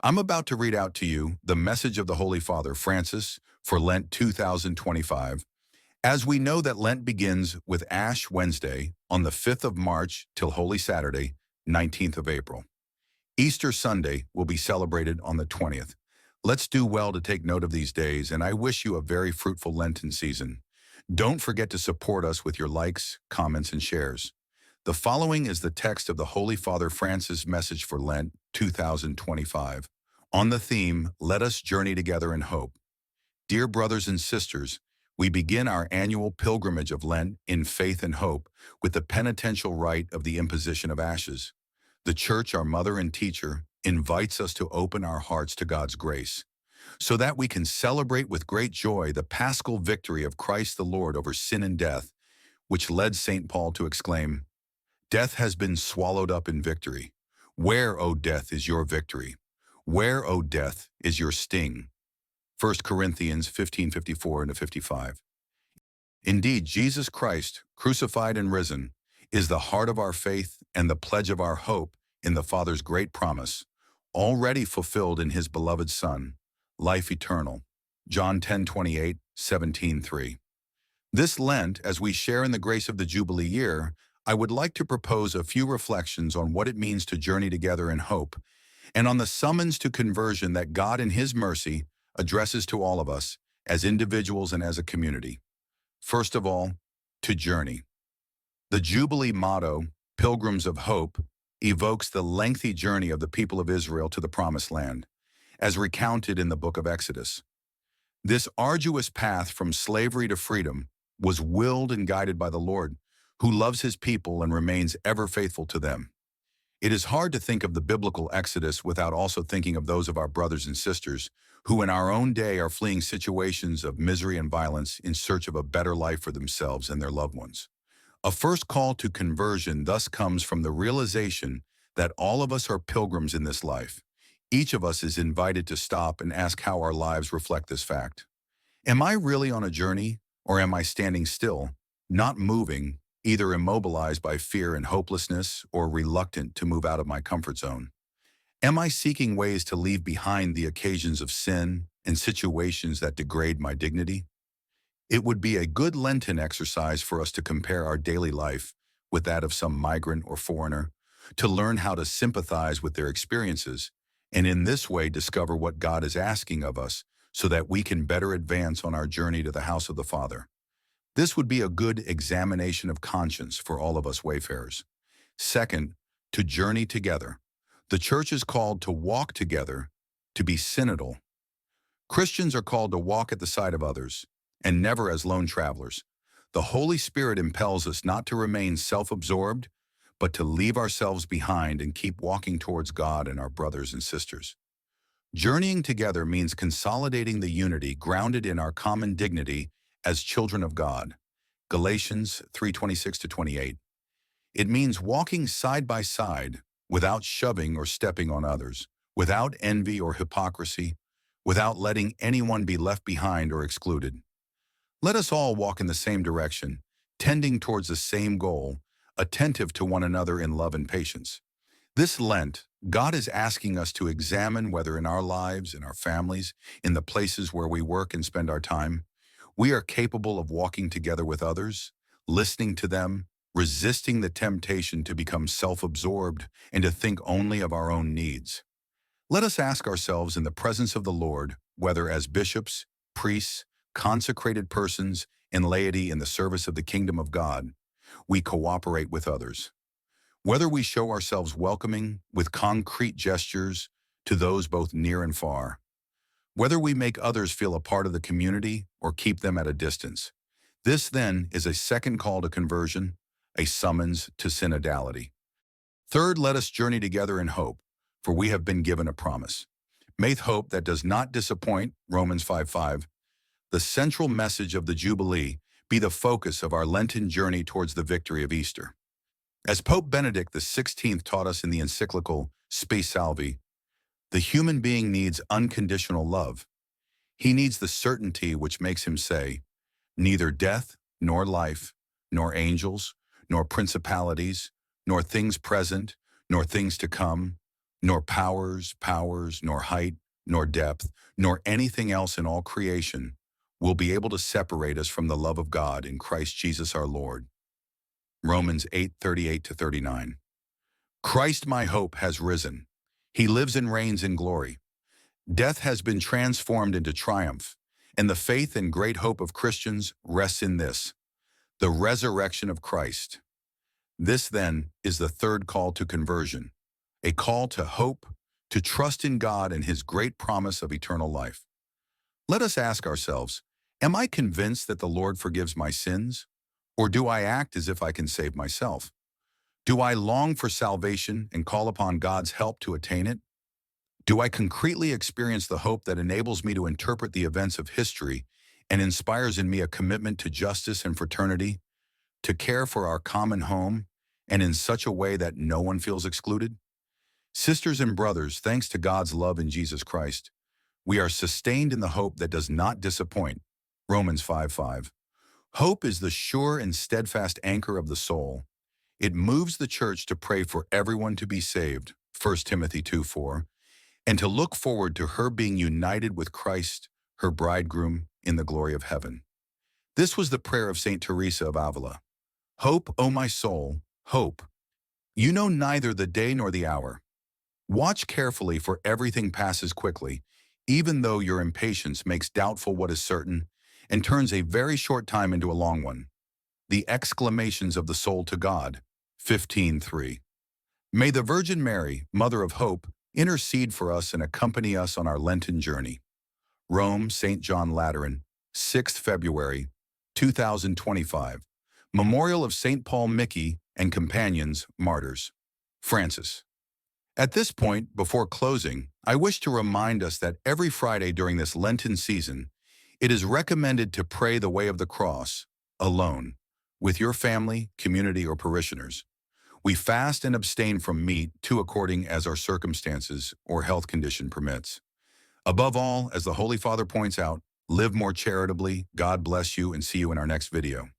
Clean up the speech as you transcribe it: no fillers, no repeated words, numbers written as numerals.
I'm about to read out to you the message of the Holy Father Francis for Lent 2025. As we know that Lent begins with Ash Wednesday on the 5th of March till Holy Saturday, 19th of April. Easter Sunday will be celebrated on the 20th. Let's do well to take note of these days, and I wish you a very fruitful Lenten season. Don't forget to support us with your likes, comments, and shares. The following is the text of the Holy Father Francis' message for Lent 2025. On the theme, Let Us Journey Together in Hope. Dear brothers and sisters, we begin our annual pilgrimage of Lent in faith and hope with the penitential rite of the imposition of ashes. The Church, our mother and teacher, invites us to open our hearts to God's grace, so that we can celebrate with great joy the paschal victory of Christ the Lord over sin and death, which led St. Paul to exclaim, "Death has been swallowed up in victory. Where, O death, is your victory? Where, O death, is your sting?" 1 Corinthians 15:54-55. Indeed, Jesus Christ, crucified and risen, is the heart of our faith and the pledge of our hope in the Father's great promise, already fulfilled in His beloved Son, life eternal. John 10:28, 17:3. This Lent, as we share in the grace of the Jubilee Year, I would like to propose a few reflections on what it means to journey together in hope, and on the summons to conversion that God in His mercy addresses to all of us as individuals and as a community. First of all, to journey. The Jubilee motto, Pilgrims of Hope, evokes the lengthy journey of the people of Israel to the Promised Land, as recounted in the book of Exodus. This arduous path from slavery to freedom was willed and guided by the Lord, who loves His people and remains ever faithful to them. It is hard to think of the biblical Exodus without also thinking of those of our brothers and sisters who in our own day are fleeing situations of misery and violence in search of a better life for themselves and their loved ones. A first call to conversion thus comes from the realization that all of us are pilgrims in this life. Each of us is invited to stop and ask how our lives reflect this fact. Am I really on a journey, or am I standing still, not moving, either immobilized by fear and hopelessness or reluctant to move out of my comfort zone? Am I seeking ways to leave behind the occasions of sin and situations that degrade my dignity? It would be a good Lenten exercise for us to compare our daily life with that of some migrant or foreigner, to learn how to sympathize with their experiences, and in this way discover what God is asking of us so that we can better advance on our journey to the house of the Father. This would be a good examination of conscience for all of us wayfarers. Second, to journey together. The Church is called to walk together, to be synodal. Christians are called to walk at the side of others, and never as lone travelers. The Holy Spirit impels us not to remain self-absorbed, but to leave ourselves behind and keep walking towards God and our brothers and sisters. Journeying together means consolidating the unity grounded in our common dignity as children of God. Galatians 3:26-28. It means walking side by side without shoving or stepping on others, without envy or hypocrisy, without letting anyone be left behind or excluded. Let us all walk in the same direction, tending towards the same goal, attentive to one another in love and patience. This Lent, God is asking us to examine whether in our lives, in our families, in the places where we work and spend our time, we are capable of walking together with others, listening to them, resisting the temptation to become self-absorbed and to think only of our own needs. Let us ask ourselves in the presence of the Lord, whether as bishops, priests, consecrated persons, and laity in the service of the kingdom of God, we cooperate with others. Whether we show ourselves welcoming with concrete gestures to those both near and far. Whether we make others feel a part of the community or keep them at a distance. This, then, is a second call to conversion, a summons to synodality. Third, let us journey together in hope, for we have been given a promise. May hope that does not disappoint, Romans 5:5, the central message of the Jubilee, be the focus of our Lenten journey towards the victory of Easter. As Pope Benedict XVI taught us in the encyclical Spe Salvi, the human being needs unconditional love. He needs the certainty which makes him say, "Neither death, nor life, nor angels, nor principalities, nor things present, nor things to come, nor powers, nor height, nor depth, nor anything else in all creation will be able to separate us from the love of God in Christ Jesus our Lord. Romans 8:38-39. Christ my hope has risen. He lives and reigns in glory. Death has been transformed into triumph, and the faith and great hope of Christians rests in this, the resurrection of Christ. This, then, is the third call to conversion, a call to hope, to trust in God and His great promise of eternal life. Let us ask ourselves, am I convinced that the Lord forgives my sins? Or do I act as if I can save myself? Do I long for salvation and call upon God's help to attain it? Do I concretely experience the hope that enables me to interpret the events of history and inspires in me a commitment to justice and fraternity, to care for our common home, and in such a way that no one feels excluded? Sisters and brothers, thanks to God's love in Jesus Christ, we are sustained in the hope that does not disappoint. Romans 5:5. Hope is the sure and steadfast anchor of the soul. It moves the church to pray for everyone to be saved, 1 Timothy 2:4, and to look forward to her being united with Christ, her bridegroom, in the glory of heaven. This was the prayer of St. Teresa of Avila. Hope, O my soul, hope. You know neither the day nor the hour. Watch carefully, for everything passes quickly, even though your impatience makes doubtful what is certain and turns a very short time into a long one. The exclamations of the soul to God, 15:3. May the Virgin Mary, Mother of Hope, intercede for us and accompany us on our Lenten journey. Rome, St. John Lateran, 6th February, 2025. Memorial of St. Paul Mickey and Companions, Martyrs. Francis. At this point, before closing, I wish to remind us that every Friday during this Lenten season, it is recommended to pray the way of the cross, alone, with your family, community, or parishioners. We fast and abstain from meat, too, according as our circumstances or health condition permits. Above all, as the Holy Father points out, live more charitably. God bless you, and see you in our next video.